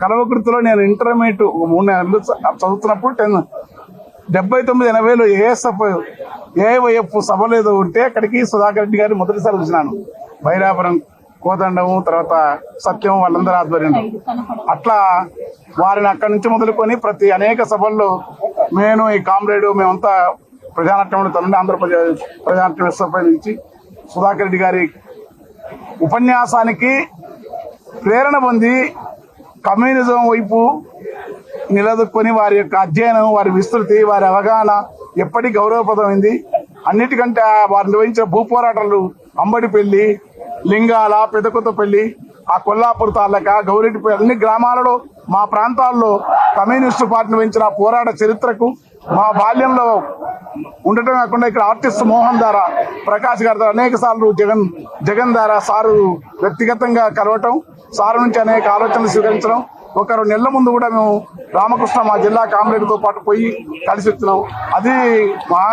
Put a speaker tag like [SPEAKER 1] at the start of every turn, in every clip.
[SPEAKER 1] కలవకృతిలో నేను ఇంటర్మీడియట్ 3 నెలలు చదువుతున్నప్పుడు 79-80లో ఏఐవైఎఫ్ సభలు ఏదో ఉంటే అక్కడికి సుధాకర్ రెడ్డి గారిని మొదటిసారి వచ్చినాను. బైరాపురం, కోదండము, తర్వాత సత్యం వాళ్ళందరూ ఆధ్వర్యంలో. అట్లా వారిని అక్కడి నుంచి మొదలుకొని అనేక సభల్లో నేను ఈ కామ్రేడ్ మేమంతా ప్రజానాట్యంలో తనండి ఆంధ్రప్రదేశ్ ప్రజానాట్యం వ్యవస్థపై నుంచి సుధాకర్ రెడ్డి గారి ఉపన్యాసానికి ప్రేరణ పొంది కమ్యూనిజం వైపు నిలదొక్కుని వారి యొక్క అధ్యయనం, వారి విస్తృతి, వారి అవగాహన ఎప్పటికీ గౌరవప్రదమైంది. అన్నిటికంటే వారు నిర్వహించిన భూపోరాటాలు అంబడిపల్లి, లింగాల, పెదకొత్తపల్లి, ఆ కొల్లాపూర్ తాలూకా, గౌరెడ్డిపల్లి అన్ని గ్రామాలలో మా ప్రాంతాల్లో కమ్యూనిస్టు పార్టీ నిర్వహించిన పోరాట చరిత్రకు మా బాల్యంలో ఉండటం కాకుండా ఇక్కడ ఆర్టిస్ట్ మోహన్ ద్వారా, ప్రకాష్ గారి ద్వారా అనేక సార్లు జగన్ ద్వారా సారు వ్యక్తిగతంగా కలవటం, సారు నుంచి అనేక ఆలోచనలు స్వీకరించడం. 2 నెలల ముందు కూడా మేము రామకృష్ణ మా జిల్లా కామ్రేడ్తో పాటు పోయి కలిసి వచ్చినాం. అది మా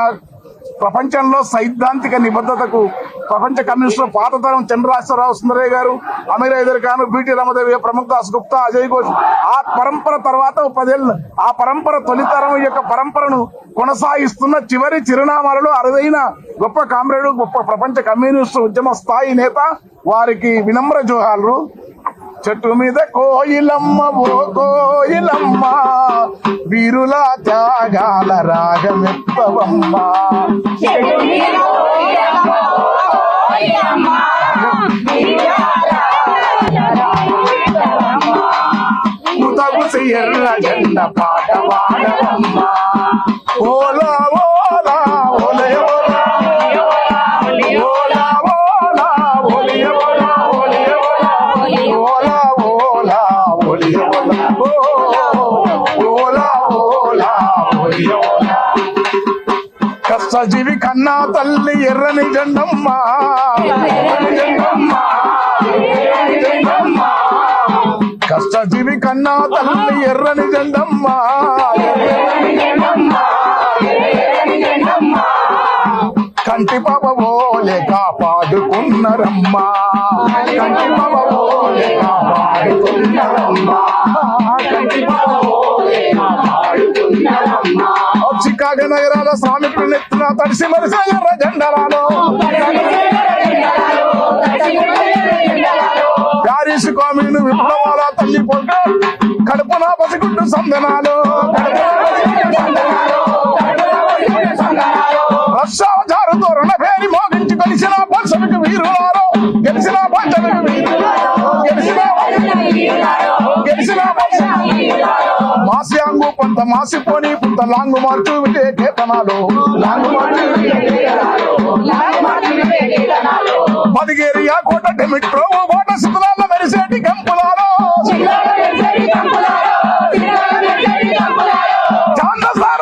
[SPEAKER 1] ప్రపంచంలో సైద్ధాంతిక నిబద్ధతకు ప్రపంచ కమ్యూనిస్టుల పాత తరం చంద్రరాజరావు, సుందరయ్య గారు, అమీర్ హైదర్ ఖాన్, బిటి రామదేవి, ప్రముఖ దాస్ గుప్తా, అజయ్ ఘోష్, ఆ పరంపర తర్వాత 10 ఏళ్ళు ఆ పరంపర తొలితరం యొక్క పరంపరను కొనసాగిస్తున్న చివరి చిరునామాలలో అరుదైన గొప్ప కామ్రేడు, గొప్ప ప్రపంచ కమ్యూనిస్టు ఉద్యమ స్థాయి నేత, వారికి వినమ్ర జోహార్లు. చెట్టు మీద కోయిలమ్మ ఓ కోయిలమ్మ, వీరుల త్యాగాల రాగమెత్తవమ్మ. ముతగుసి ఎర్ర జెండ పాట వాడవమ్మ. ఓలా ఓలా ఓలయ ఓలా ఓలా ఓలా ఓలియ ఓలా ఓలియ ఓలా ఓలా ఓలియ ఓలా ఓలా ఓలియ ఓలా. కష్టజీవి కన్నా తల్లి ఎర్రని జెండమ్మ, కష్టజీవి కన్నా తల్లి ఎర్రని జెండమ్మ. కంటి పాప ఓలే కాపాడుకున్నరమ్మా, కంటి పాప ఓలే కాపాడుకున్నరమ్మా, కంటి పాప ఓలే కాపాడుకున్నరమ్మా. చికాగో నగరాల శ్రామికులు నెత్తిన తడిసి మరిసిన ఎర్ర జెండలాలో, ప్యారిస్ కామీను విప్లవాల తల్లి పొగ కడుపున పసిగుడ్డు సందనాలు, రష్యా జారుతో రణభేరి మోగించి గెలిచిన బల్షవిక్ వీరులారో, గెలిచిన బల్షవిక్ వీరులారో, గెలిచిన మాసియాంగు పంత మాసిపోని పుంత లాంగు మార్చు విటే కేతనాలు, మదిగేరియా కోట డెమిట్రో కోట సిద్ధులాల మెరిసేటి గంపులాలో,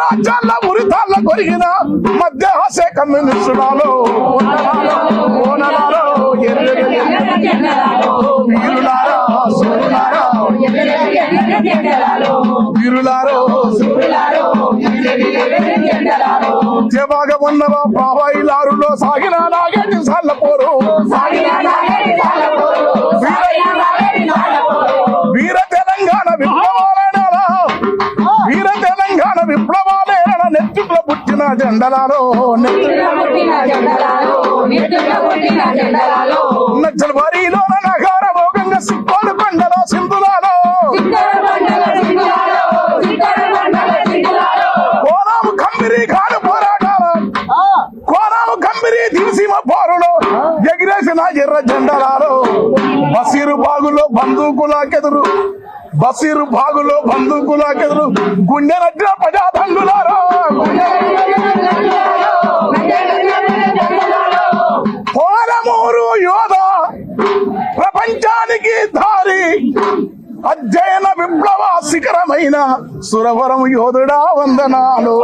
[SPEAKER 1] రాజ్యాల ఉరితాళ్ళ కొరిగిన మధ్య హాసే కమ్యూనిస్టులాలో, ఓనలాలో వీరులారో వీరులారో భాగమున్నవా బాబాయిలారులో సాగిన నాగేటి సార్ల పోరు, వీర తెలంగాణ విప్లవాలేనా, వీర తెలంగాణ విప్లవాలేనా నెత్తుట్లో పుట్టిన జెండలాలో, నచ్చల వారిలో నగార భోగంగా సిక్కోలు కొండలో సింధులాలో, కోనాము కంబిరి కాడు పోరాటాలు, కోనాము కంబిరి దివిసీమ పోరులో ఎగిరేసిన ఎర్ర జెండలాలో, బసీరు బాగులో బందూకులాకెదురు, బసీరు బాగులో బందూకులాకెదురు గుండె నట్టిన ప్రజాతంగులారో, పోలమూరు యోధ ప్రపంచానికి దారి, అధ్యయన విప్లవ శిఖరమైన సురవరం యోధుడా వందనాలు.